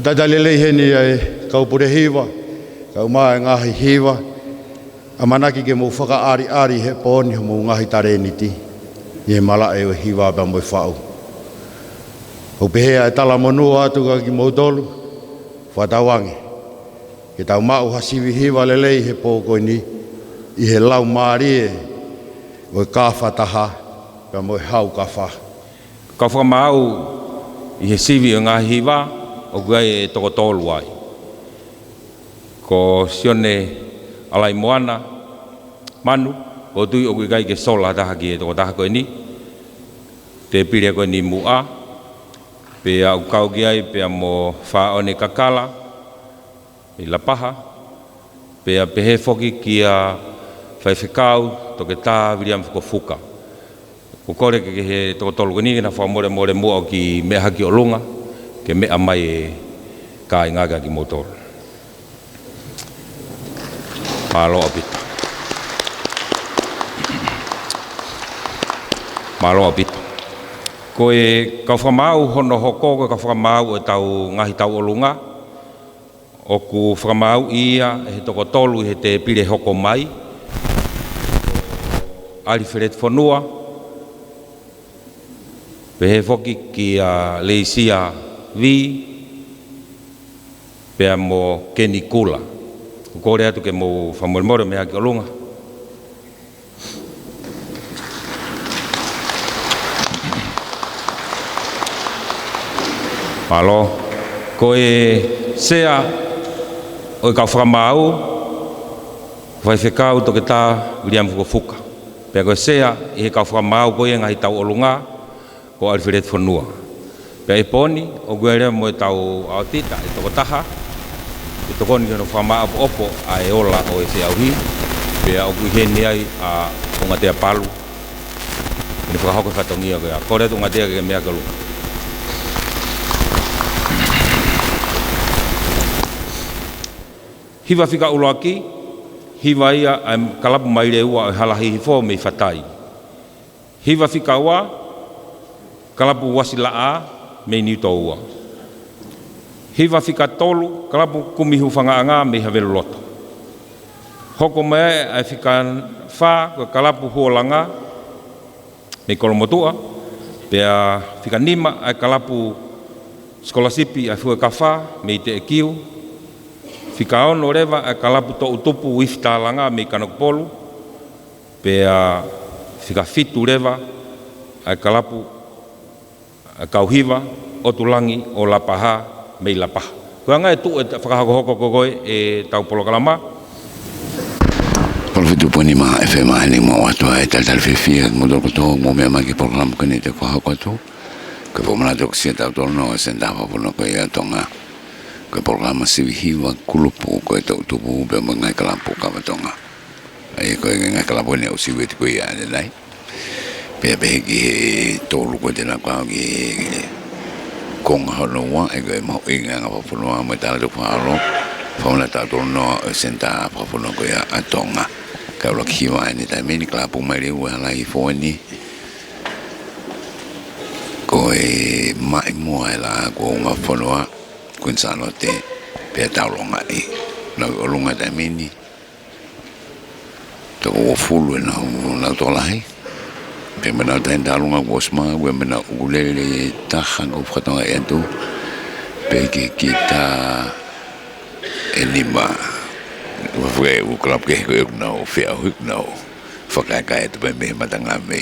Tadalele heni ai kau pure hiwa, kau maa ngahi hiwa, amanaki ke mo whaka ari he pōni mo ngahi tareniti, ye mala e hiwa pa mo whau. O pehea e tala monua atu ka ki mautolu, whatawangi. Ke tau mau hasiwi hiwa lelei he pōkoi ni, i he lau maari e, o ka whataha, pa mo hau ka wha. Ka whamau i he siwi o ngā hiwa, o kuai e toko tolu ai. Ko sione alai moana, manu, o tui o kuai ke sola taha ki e toko taha koe ni, te pire koe ni mua, pe au kau ki ai, pe mo whaone kakala, i la paha, pe a pehe foki ki a whaiwhikau, toke tā William Fukufuka. Ko kore ke he toko tolu koe ni, na whamore mua o ki mea haki o lunga, ke mea mai e ka ingaga ki motor. Malo apita. Malo apita. Ko e ka whamau hono hoko, ko ka whamau e tau ngahi tau o lunga, o ku whamau ia e he toko tolu he te pire hoko mai, Alfred Fonua, pehe foki ki a Leisia Vi, pea mo Kenny Kula. Kore atu ke mo whamoremore mea ki o lunga. Malo, ko e sea o e ka whamau, whaiwhekau toke tā William Fukufuka. Pea ko e sea i he ka whamau ko e ngahi tau o lunga, ko Alfred Fonua. Pea e poni, o guere mo e tau aotita, e toko taha, e toko ni no whama opo a e ola o e se auhi, pea o kui hene ai a o ngatea palu, e ni whakahoko whatongia koe, kore tu ngatea ke mea ka lunga. Hiwa whika uloaki, hiwa ia a kalapu maire ua o halahi hifo me whatai. Hiwa whika ua, kalapu wasila a, me ni tō ua. Hiwa whika tolu, kalapu kumihu whangaanga me havelu loto. Hoko mea ai whika wha, kalapu huolanga, me kolomotua, pea whika nima ai kalapu skolasipi ai fua ka wha, me te e kiu. Whika ono rewa ai kalapu tō utupu wiftalanga me kanokpolu, pea whika fitu rewa ai kalapu kauhiwa, o tulangi, o lapaha, mei lapaha. Kua ngai tu e whakahoko koe e tau polokalama. Polfitu poni maha e whema hene mo atua e tal whiwhia modoro koto mo mea maki polokalama kene te whahoko atu. Koe pomana toko sia tau tolono e senda whapono koe a tonga. Koe polokalama siwi hiwa kulupu koe tau tupu pia mo ngai kalapu kawatonga. Ai koe ngai kalapu ne au siwi te koe a nelai. Pea pehe ki he tolu koe te nakau ki konga hono wa e koe mau inga ngā whapunua mo tala tuku halo whauna tātolo noa o senta whapunua koe a tonga kaula kiwa ni tai meni klapu mai reu hala i fōni koe mai mua e la ko ngā whapunua koe nsano te pea taulonga i nau olunga tai meni toko wafulu e nau tolahi pe mena ta ndalunga bosma we mena ulele taha go fatonga ento pe que kita enima we u club ke no fea hook no foka ka et be me matanga me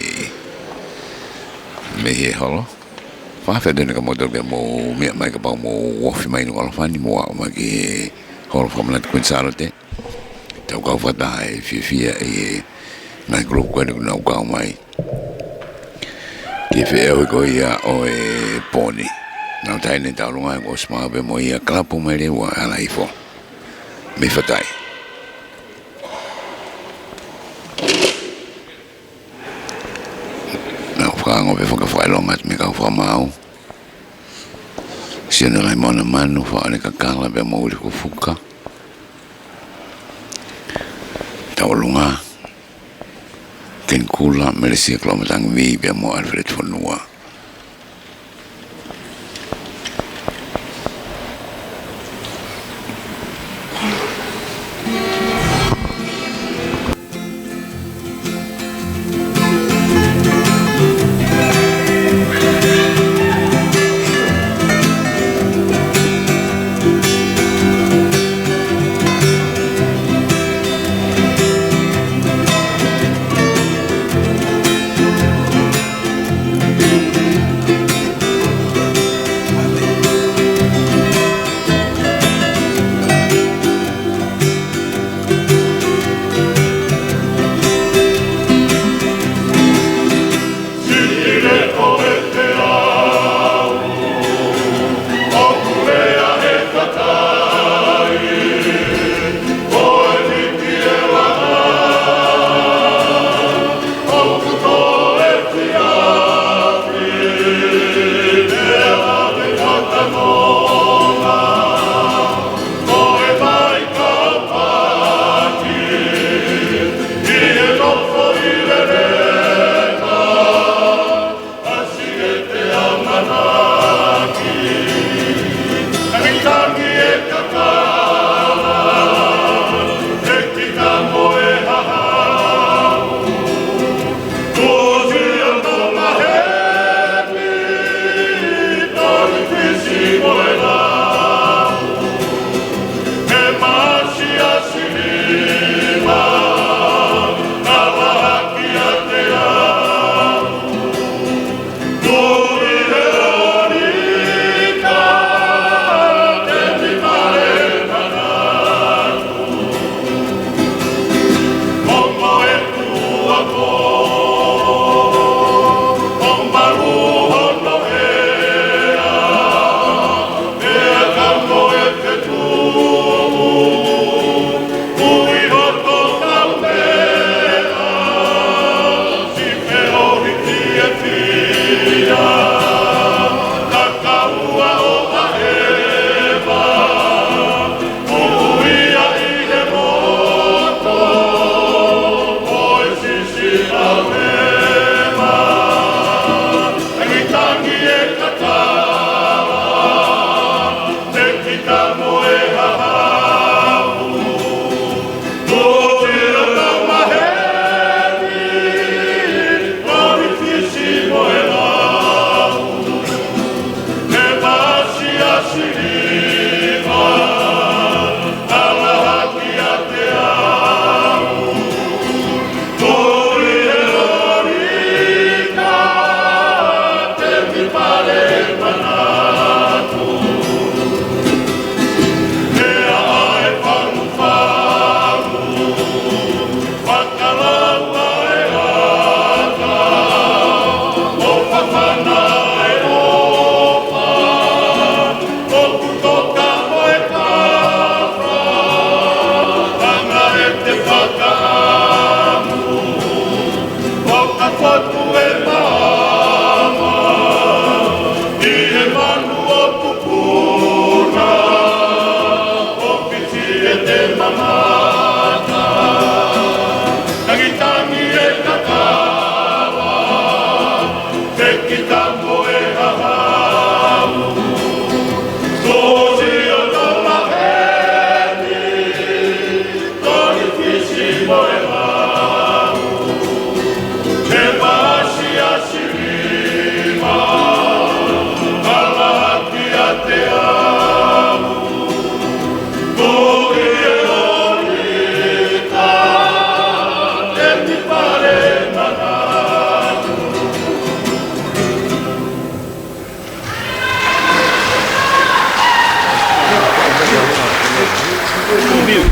he holo fa fe de ka motor ke mo me mai ka pa mo wofi mai no alfani mo ma ke holo famla ko salote tau ka fata e fia e na grupo ko no ka mai ke whea ko ia o e poni. Nau taine tau lunga ko smaa be mo ia klapu mai rewa ala ifo. Me whatai. Nau whakango pe whakawhailonga me kau whamau. Siana lai mana manu whaane kakala be mo uri ko fuka. Tau lunga. Ken kula Malaysia kilometang vi bia mo Alfred Fonua.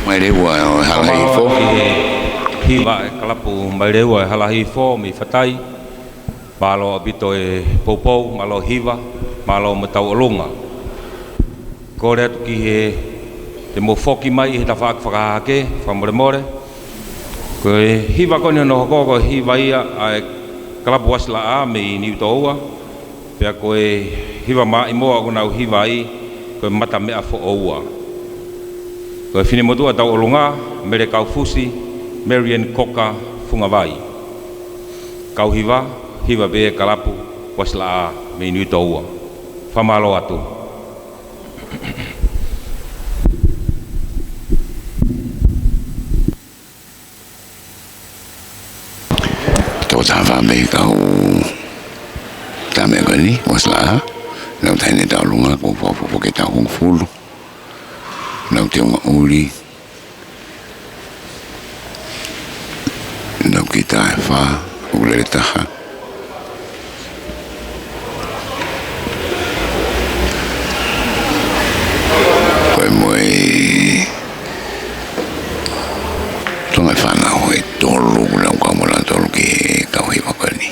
mai le ua o halahi fo hiva e kalapu mai reua e halahi fo mi fatai malo abito e poupou malo hiva malo matau olunga ko rea tuki he te mo foki mai he ta whakahake whamoremore ko e hiva kone no hoko hiva ia a kalapu wasla a me i niu toua pia ko e hiva mai moa kuna hiva i ko mata mea fo oua ko e fine modua tau olunga mere kau fusi Marian Koka Fungavai kau hiva hiva be kalapu wasla a me niu toua famalo atu to tava me kau tame gani wasla na tane ta lunga ko fo ke ta hong fulu na te uli na kita fa ule taha foi moi tonga fana hoi tolu na ko mo la tolu ki ka hoi makani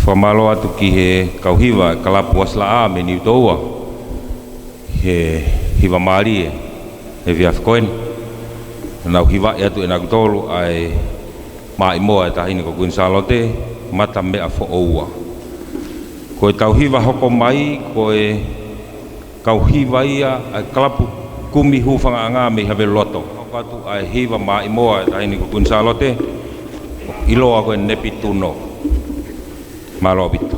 whamalo atu ki he kauhiwa kalapu wasla a me ni utoua he hiwa maari e he viafkoeni nau hiwa e atu e nakutolu ai maa imoa e tahini ko Gonzalote mata mea fo oua ko e kauhiwa hoko mai ko e kauhiwa ia ai kalapu kumi hufanga anga me habe loto hoko atu ai hiwa maa imoa e tahini ko Gonzalote iloa ko e nepi tuno malo bito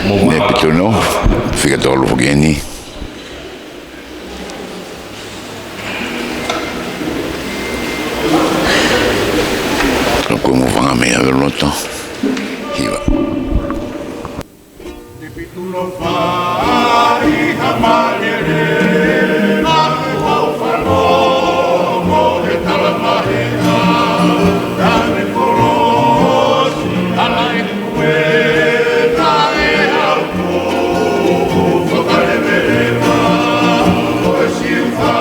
nepi tuno fica tolo fogeni como van a me haber loto hiva nepi tuno fai hamalere na ho falo mo he talamahena dane korosi alai kue tae auto fokale merema o siufa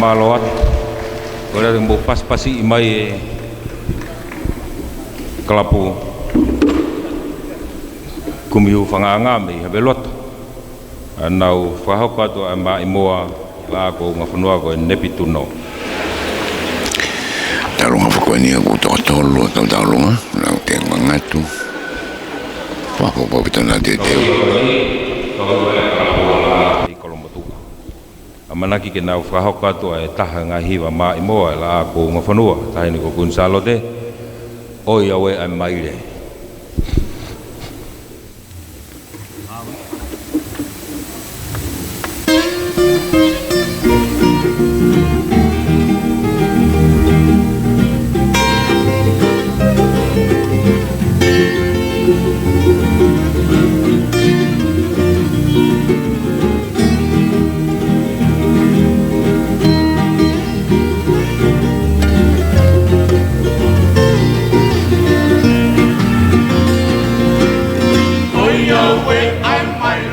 pamaloat ora mo pas-pasi imai kalapu kumiu fanganga me habelot anau fahoka to ama imoa la ko ngafunua ko nepituno talunga fokoni ko to tolo to talunga na te ngatu pa ko bitana de manaki ke nau whahoka toa e taha ngā hiwa mā i moa la ko ngā whanua tahini ko Gonzalote oi awe ai maire I'm my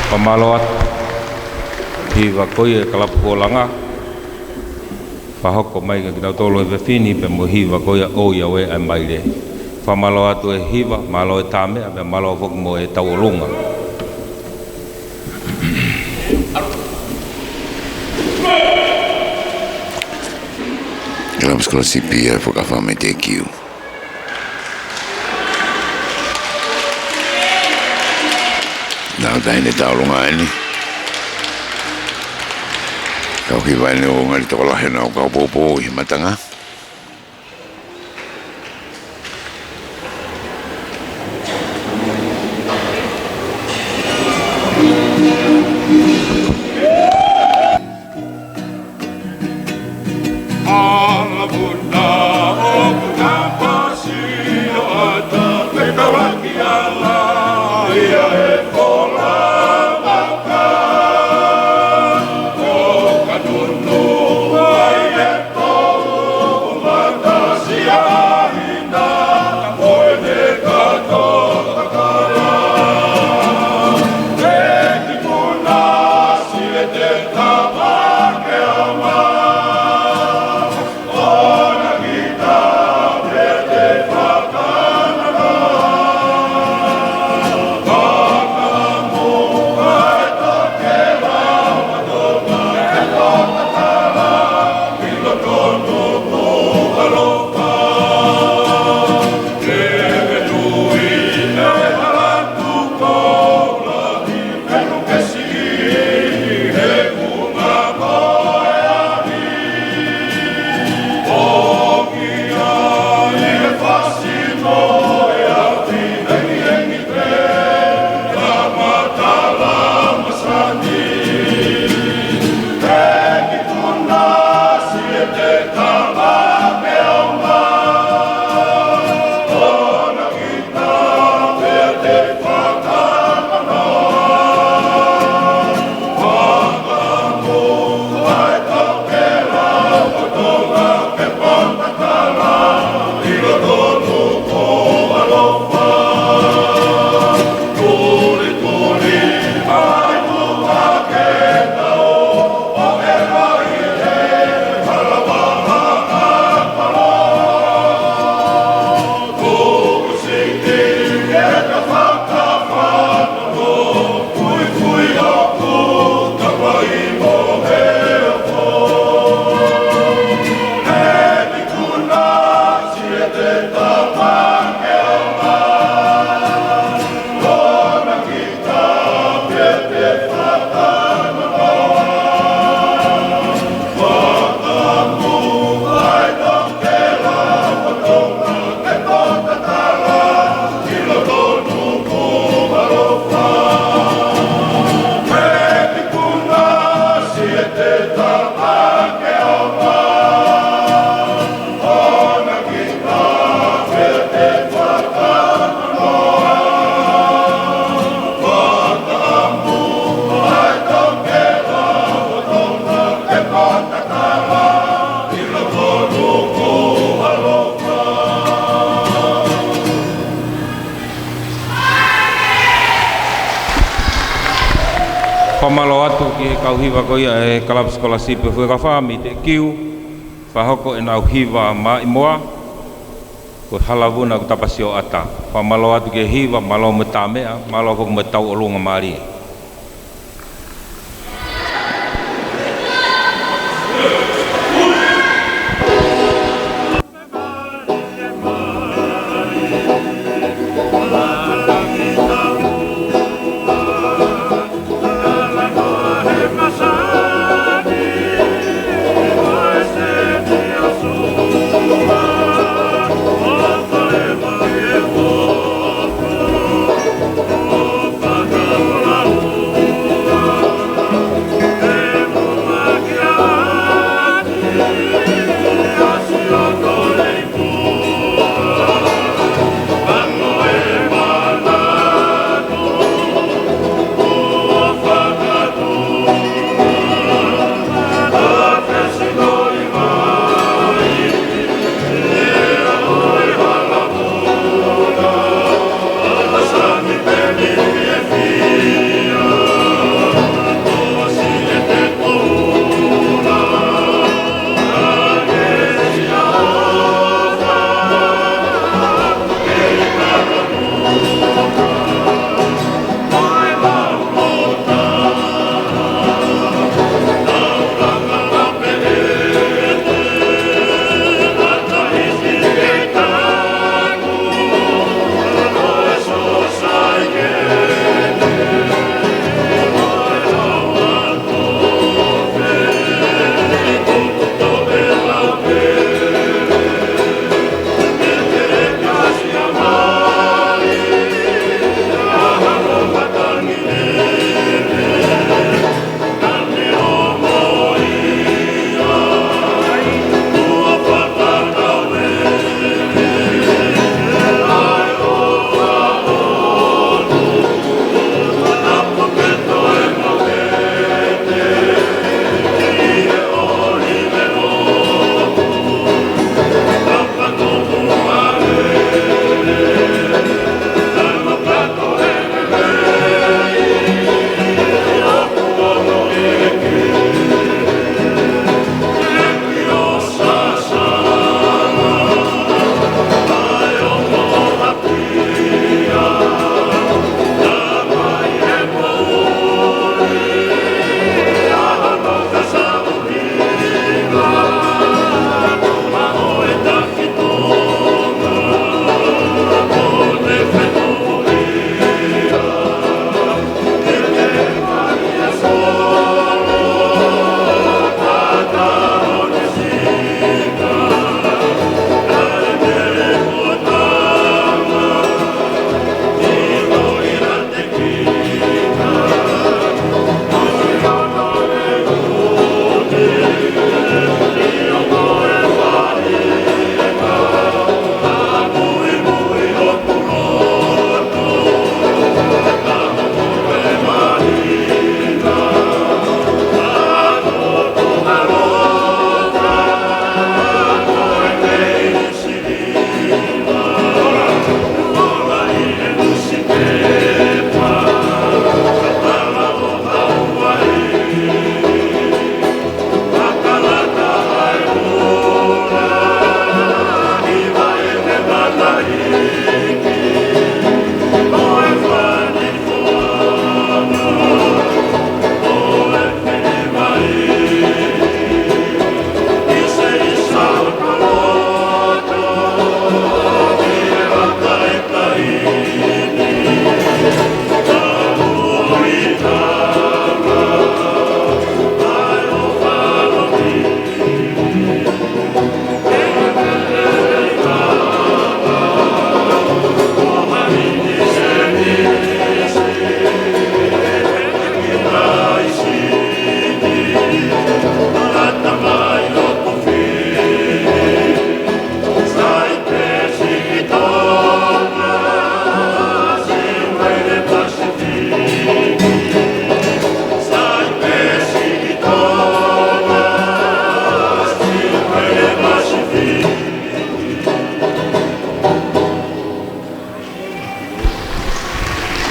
Pamaloat hiva koe kalapu langa pahoko mai ka kita tolo e fini pe mo hiva koe o ia we ai mai le pamaloat e hiva malo e tame pe malo fok mo e taulunga Vamos con la CPR porque fame te kiu. Now dai ne taulunga ni. Kau ki vai ne o ngali to la hena o popo i matanga. Pamalo atu ki kau hiva ko ia e kalap scholarship fu ka fami te kiu fa hoko e nau hiva ma imoa ko halavuna ko tapasio ata pamalo atu ki hiva malo metame malo ko metau olunga mari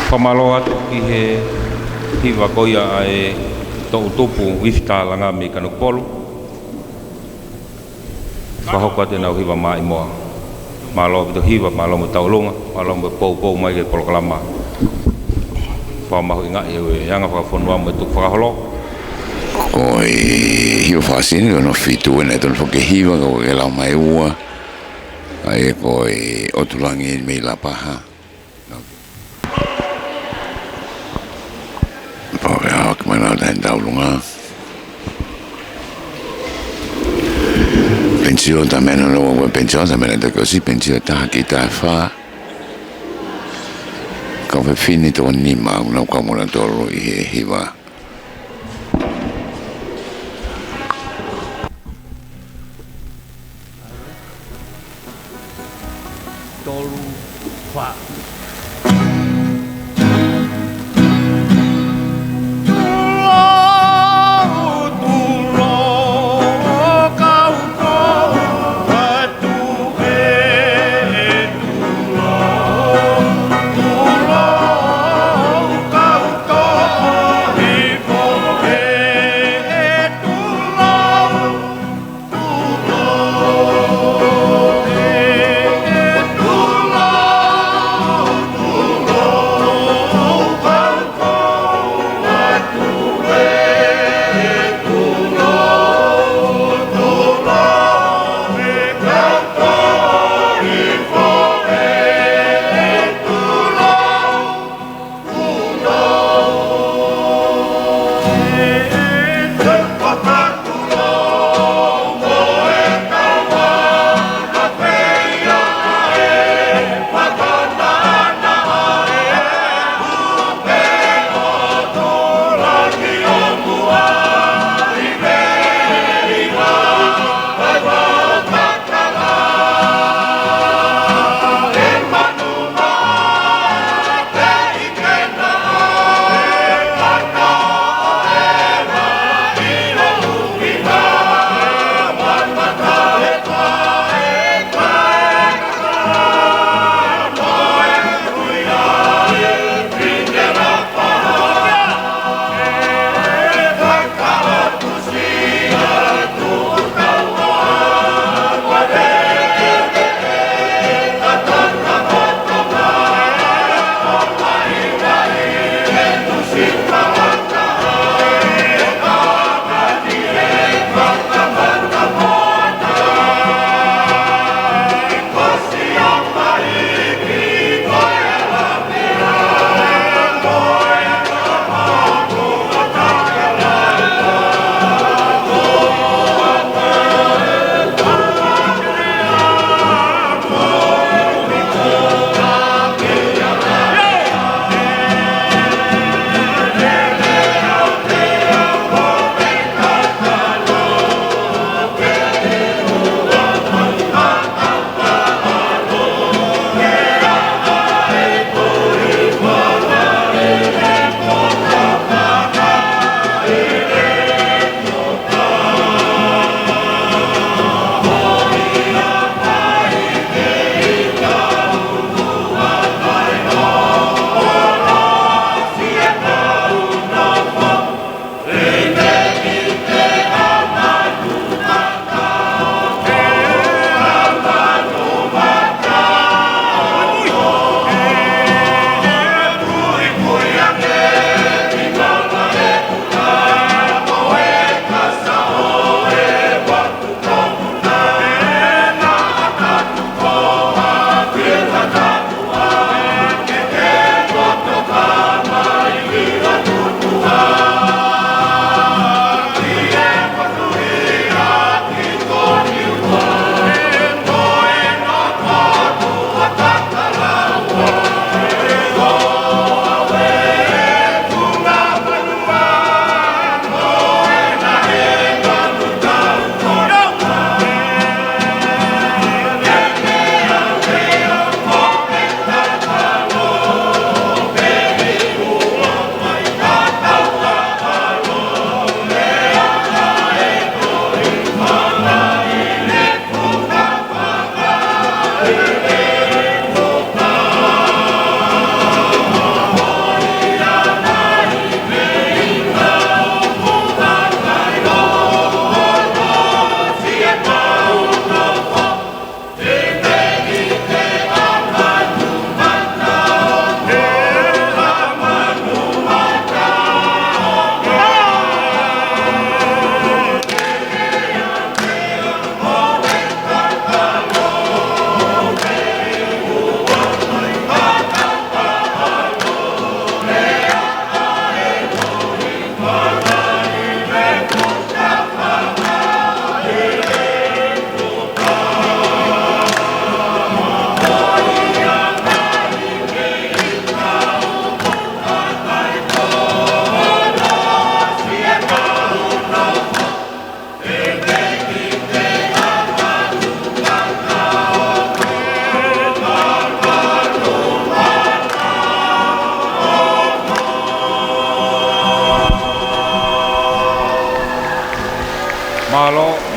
Pamalo atu ki he hiwa koia e tau tupu wifta langa me kanupolu. Wahoko te nau hiwa mai moa. Malo bitu hiwa, malo mo taulunga, malo mo pou mai ke polokalama. Pamahu inga e yanga whakafonua mo tuk whakaholo. Ko hiwa whasini ko no fitu ene tonu whake hiwa ko ke lau mai ua. Ai ko otulangi mei la paha. Pau ya hak mana dan taulunga. Pensio también no pensio también de così pensio ta kita fa. Come finito ogni ma una come tolo hiva. Tolu fa.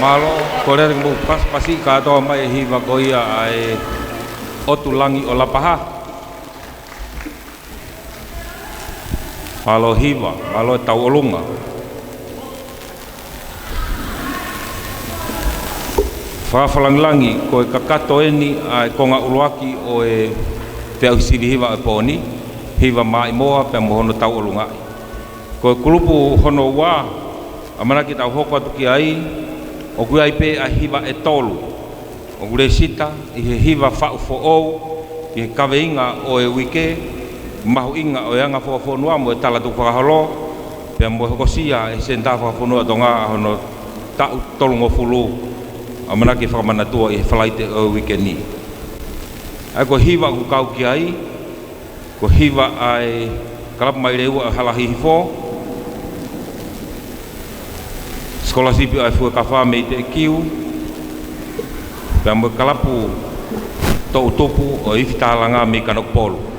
malo kore mo pasi ka to mai hiva ko ia ai otulangi o lapaha malo hiva malo tau olunga falangi ko kakato eni ai konga uluaki o e te au sivi hiva e poni hiva mai moa pe mo hono tau olunga ko kulupu hono wa amana ki tau hoko atu ki ai o kui ai pe a hiva e tolu o gure sita i he hiva fa'u fo'ou i he kaweinga o e wike mahu inga o e anga fo'ofonua mo e tala tu whakaholo pe mo hokosia e senta whakafonua tonga hono ta'u tolungo fulu amana ki whakamanatua i he whalaite o e wike ni ai ko hiva ku kau ki ai ko hiva ai kalap mai reua halahi hifo sekolah sipi ai fu ka fa me te kiu pambo kalapu to utopu o ifta langa me kanok polo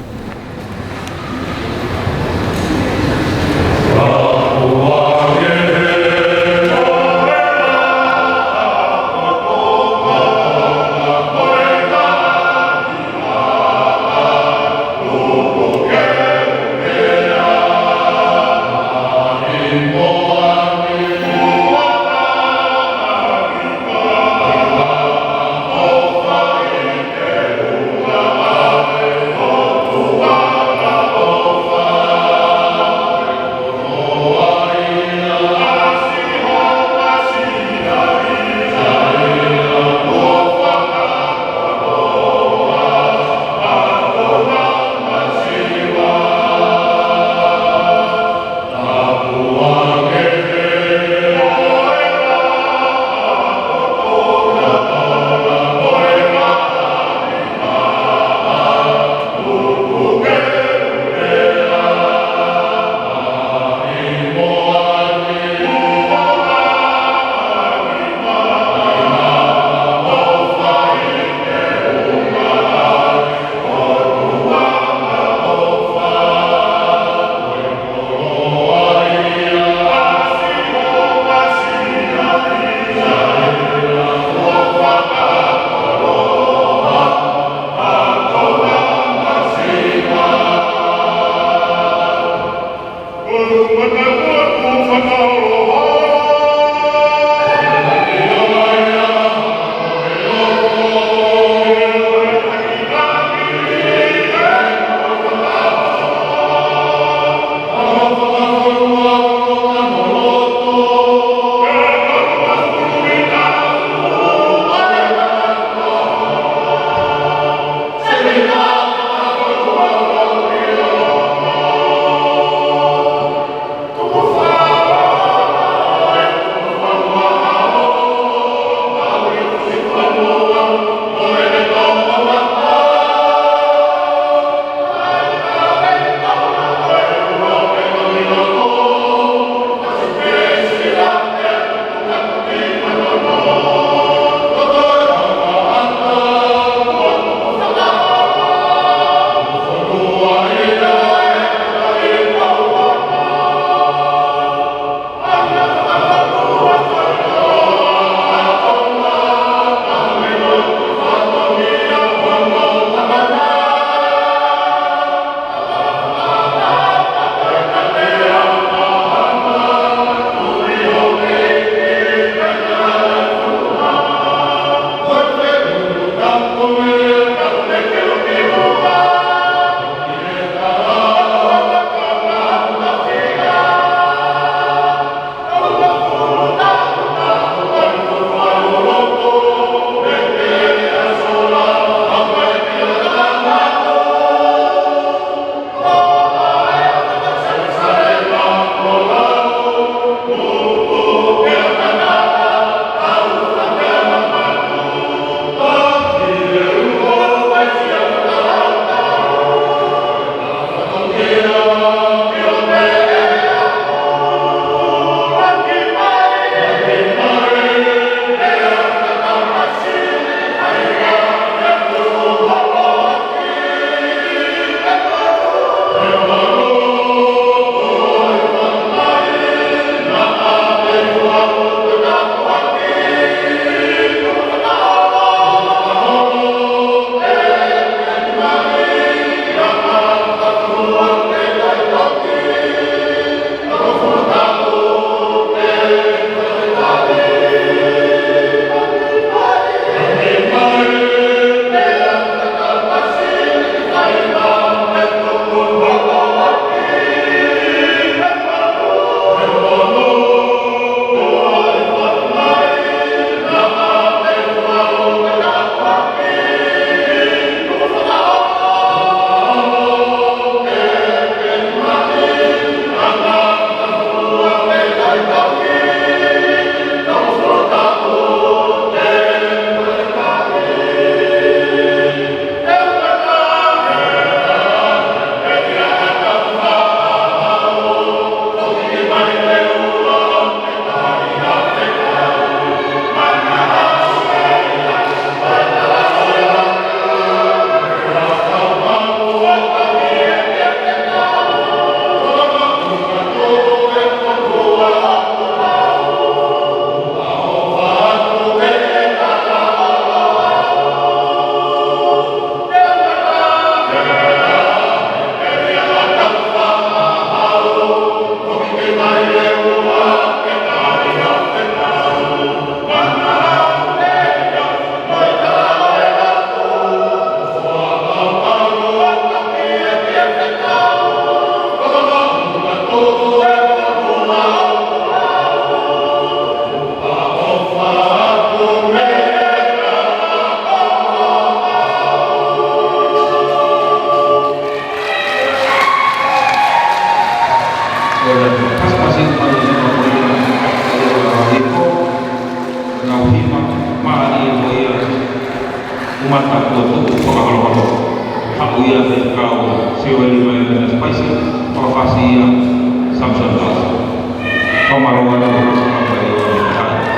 mata ko tu whakahalo hapu ia te kau siweri mai na spicy whakawhasi ia Samson House whamaroa na whakawhai o tai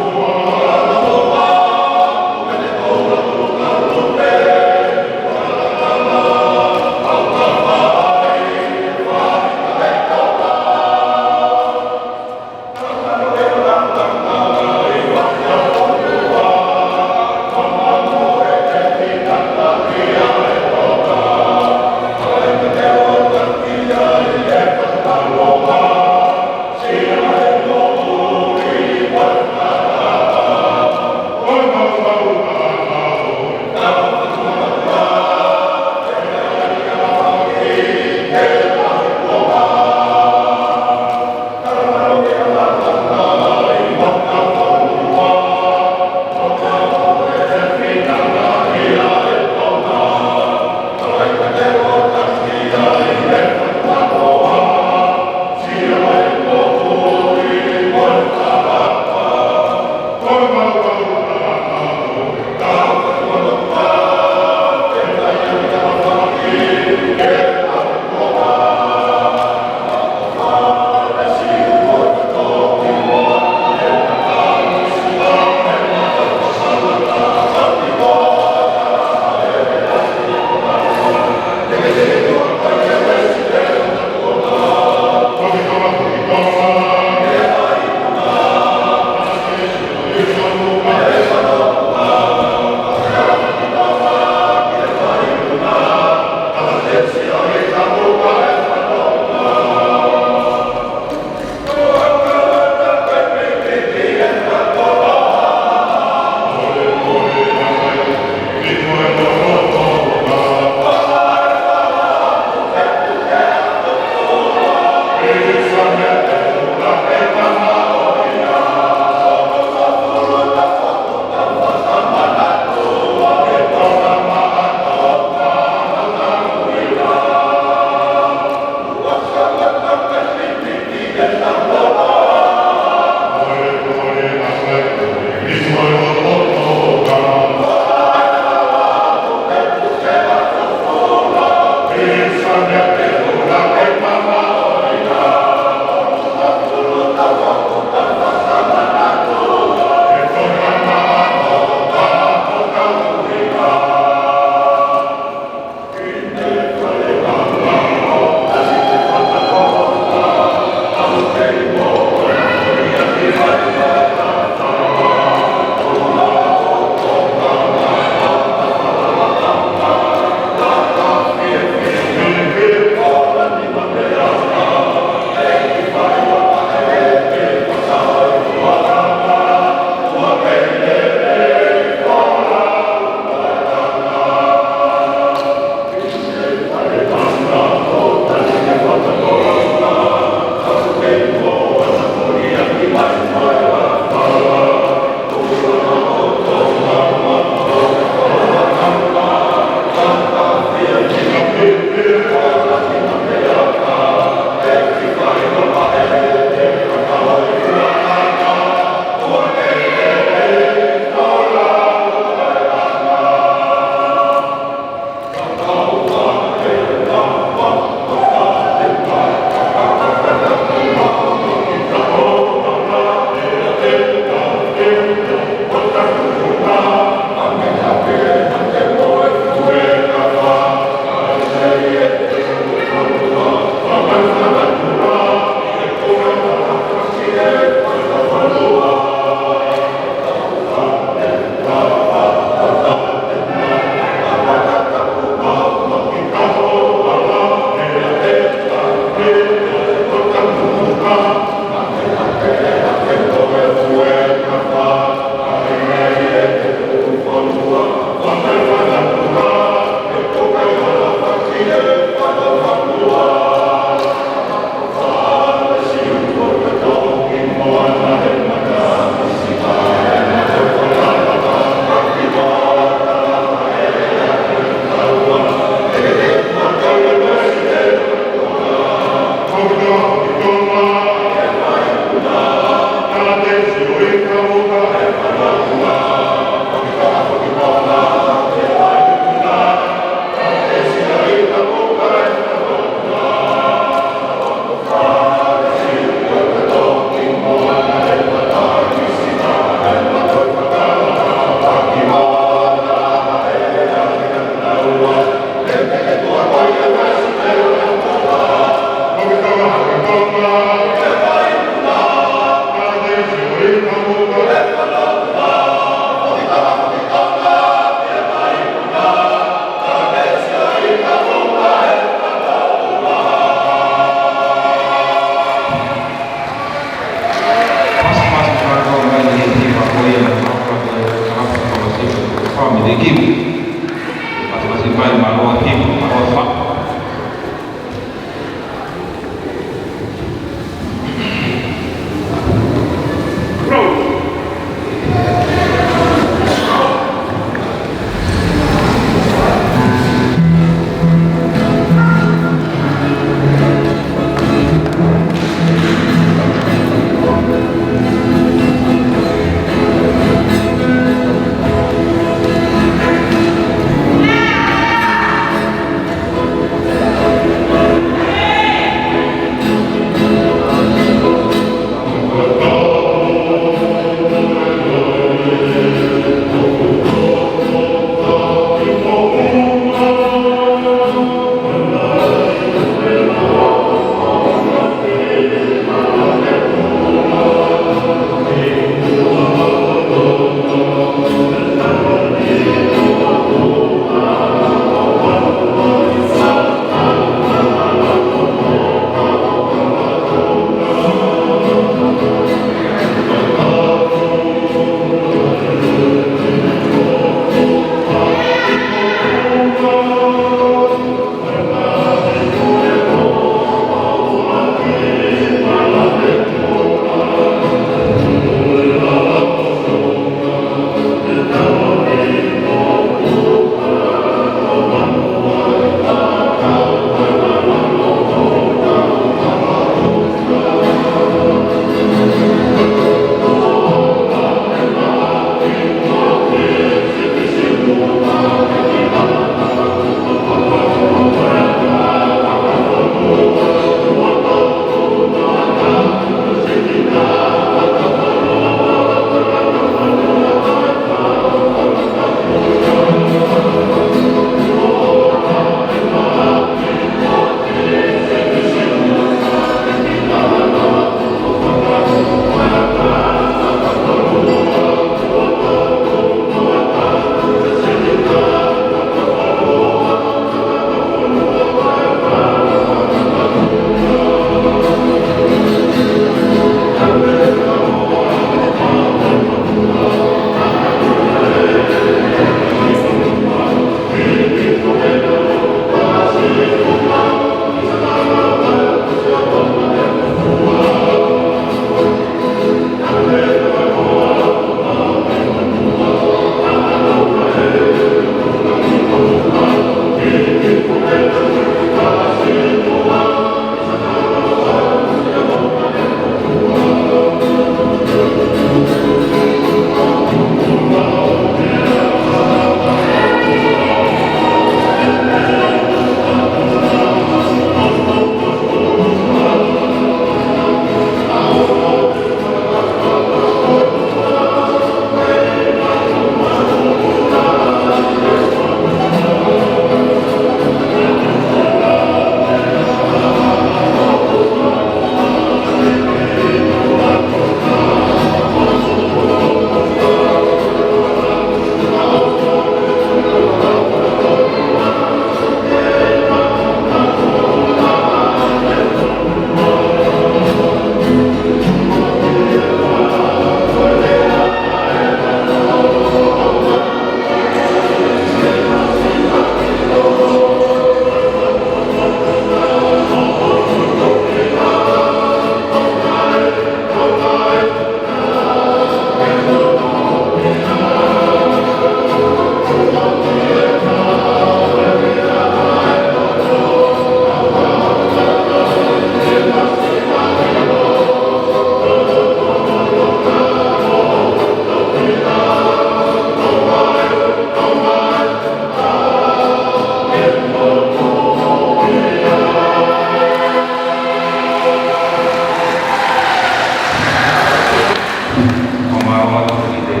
Manawa kita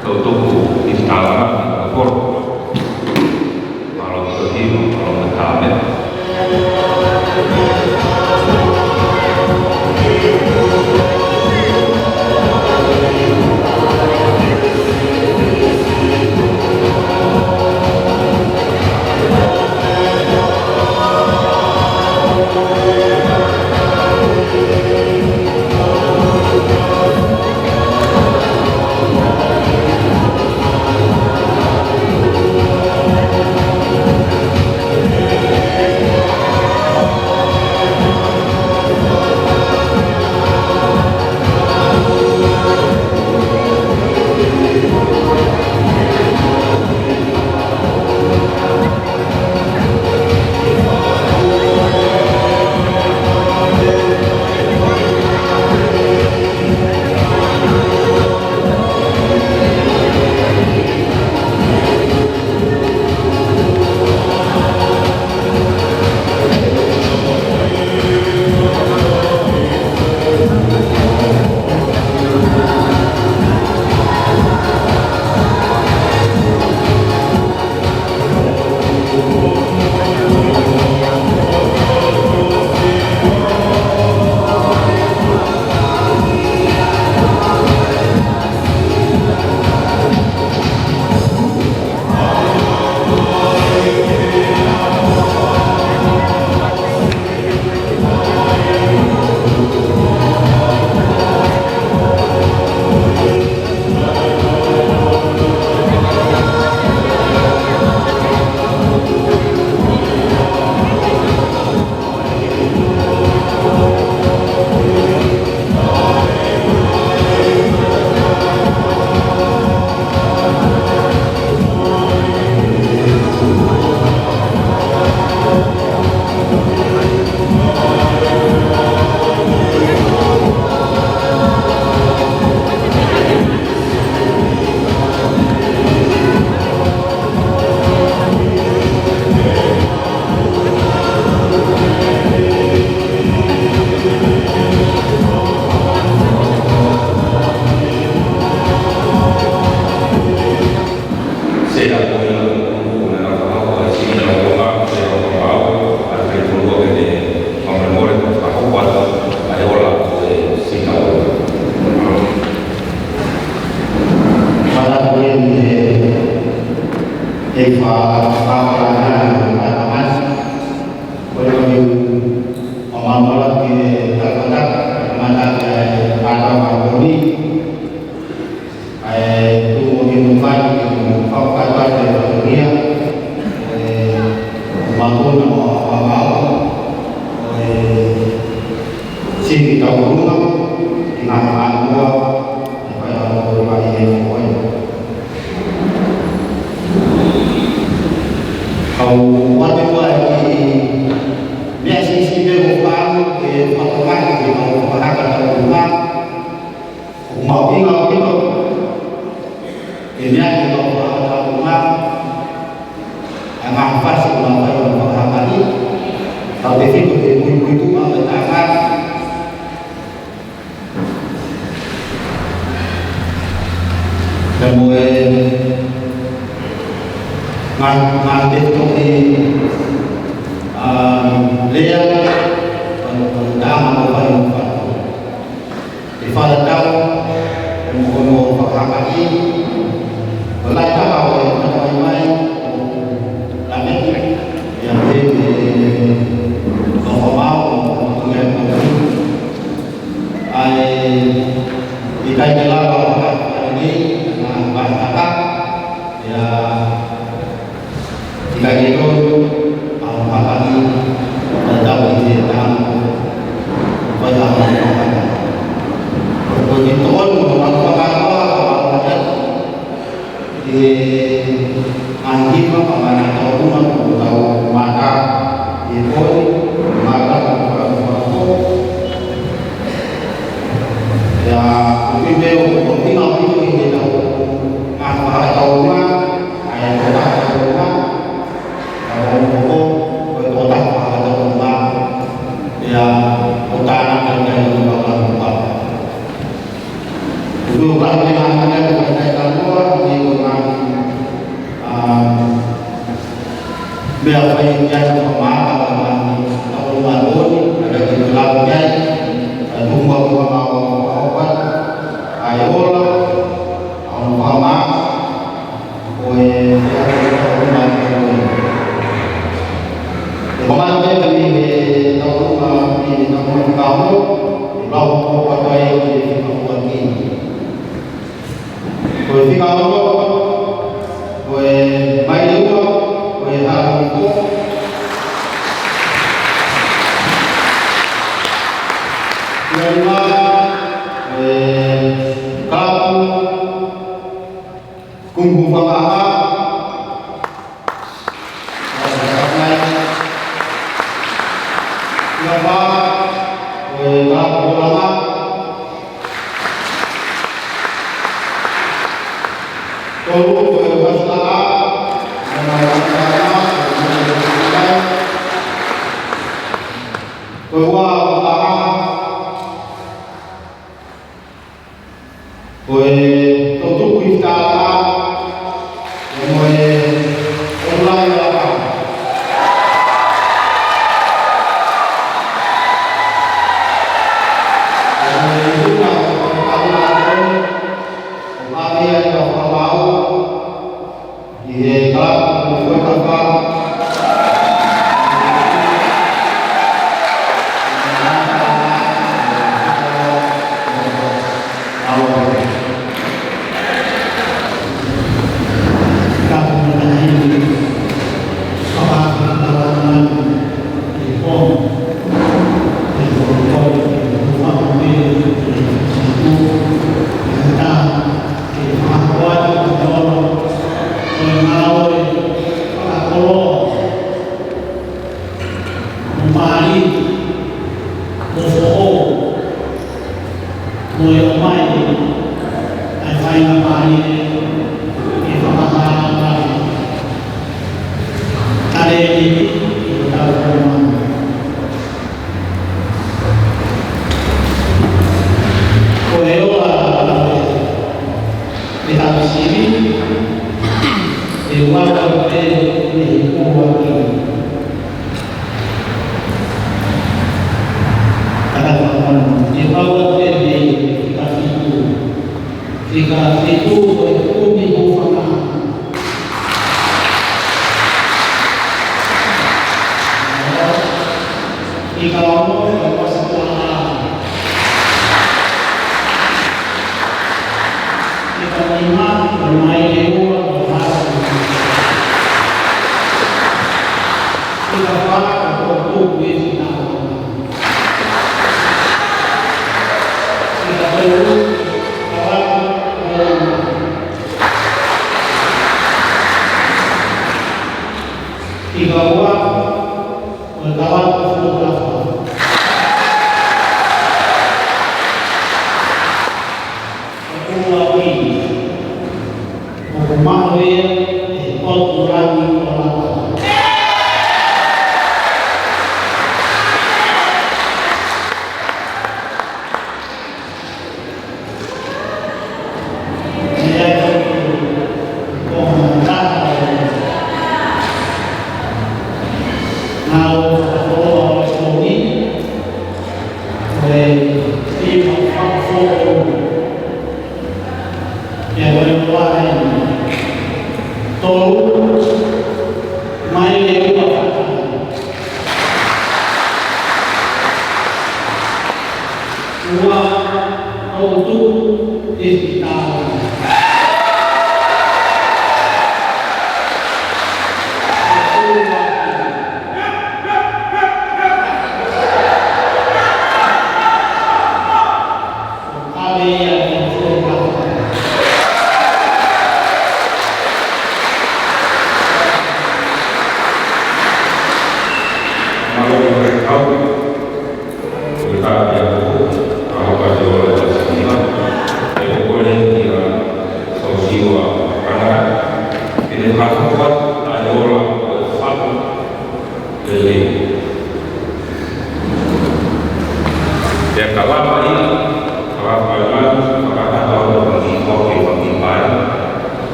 tutup instalan lapor kalau itu kalau bertahan.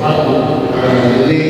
Fatto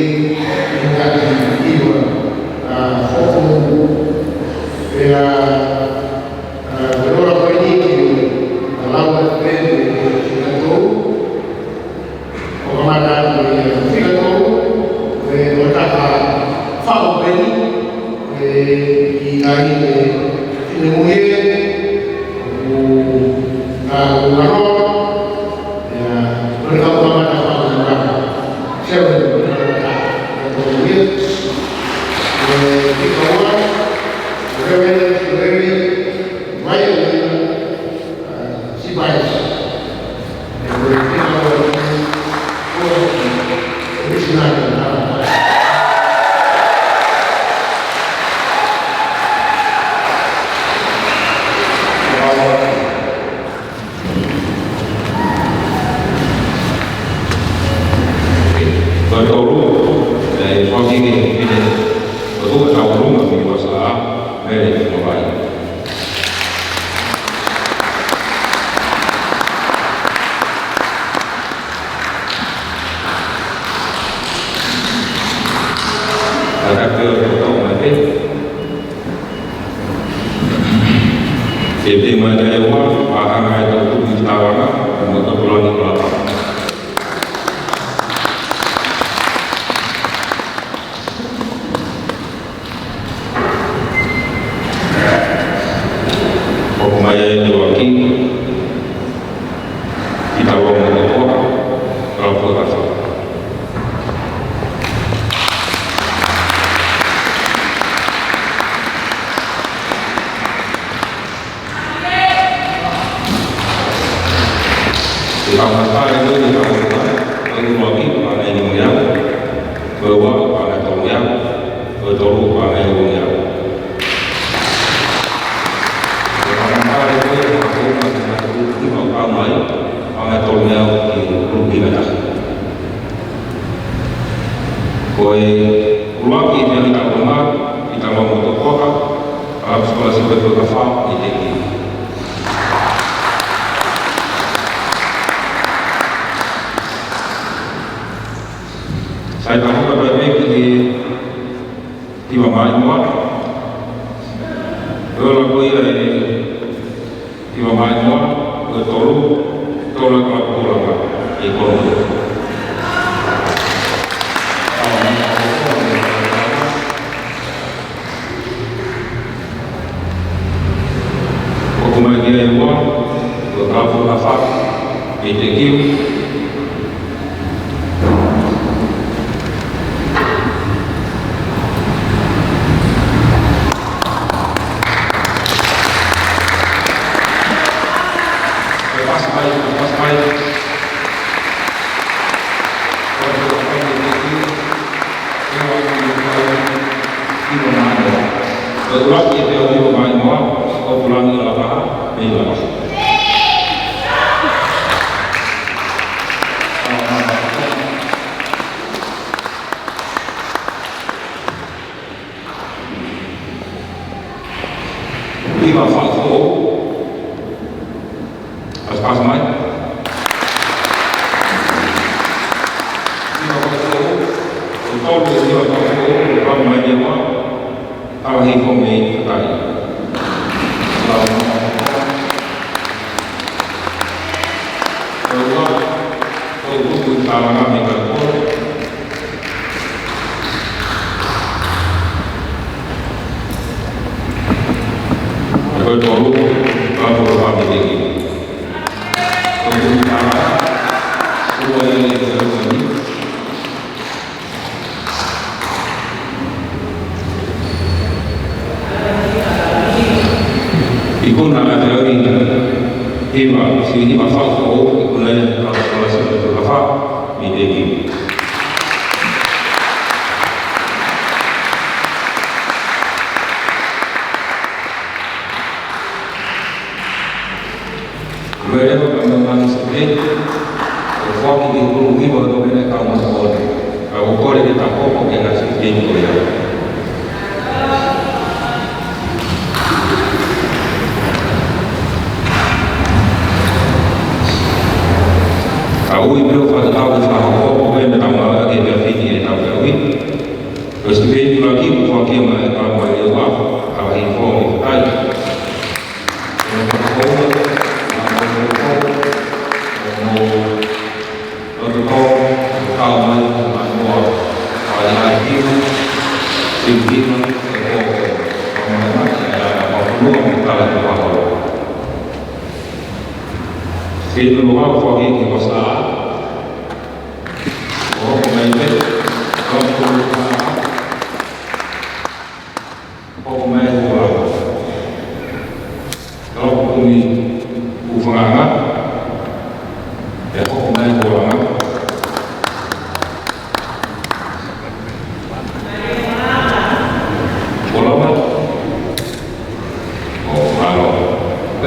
Untuk kau mau ko ki wasa o mai te ko ko mai ko ko kumi ufanga ya ko mai ko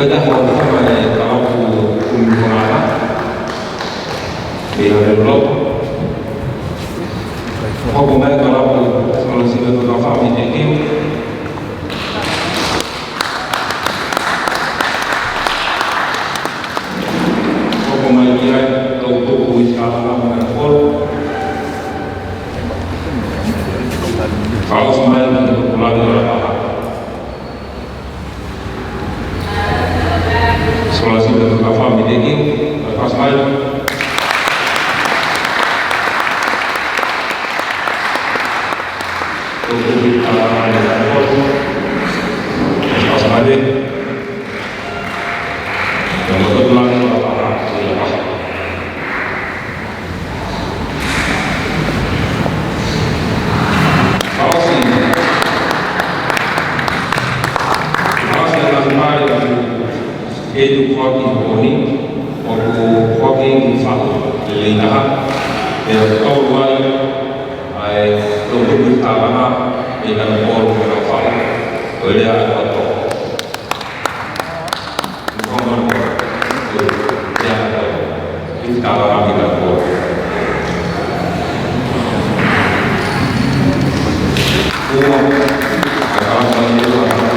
Kita harus mengenai kalau penggunaan di dalam pokoknya kalau sih betul apa ini pokoknya dia untuk wisata mengenal kalau semuanya untuk pulang berapa Sekolah bentuk apa meeting lepas main untuk kita lepas main yang kebetulan apa lepas kalau sih itu kuatin boni, aku kuatin satu lelaki, yang kau buat, untuk kita mana, dengan orang berapa, boleh ada tu, orang yang ada, kita orang dengan orang. Kalau saya itu orang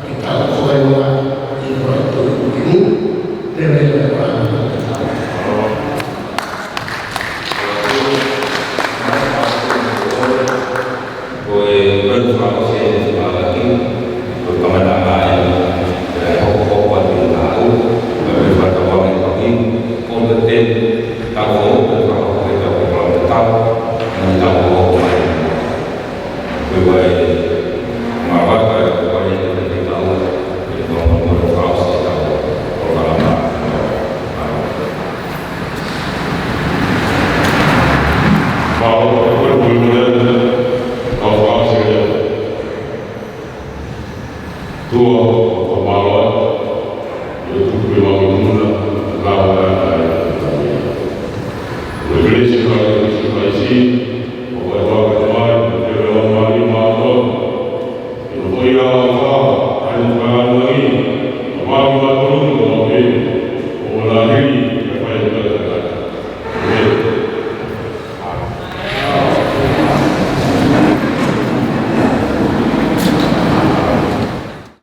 Kita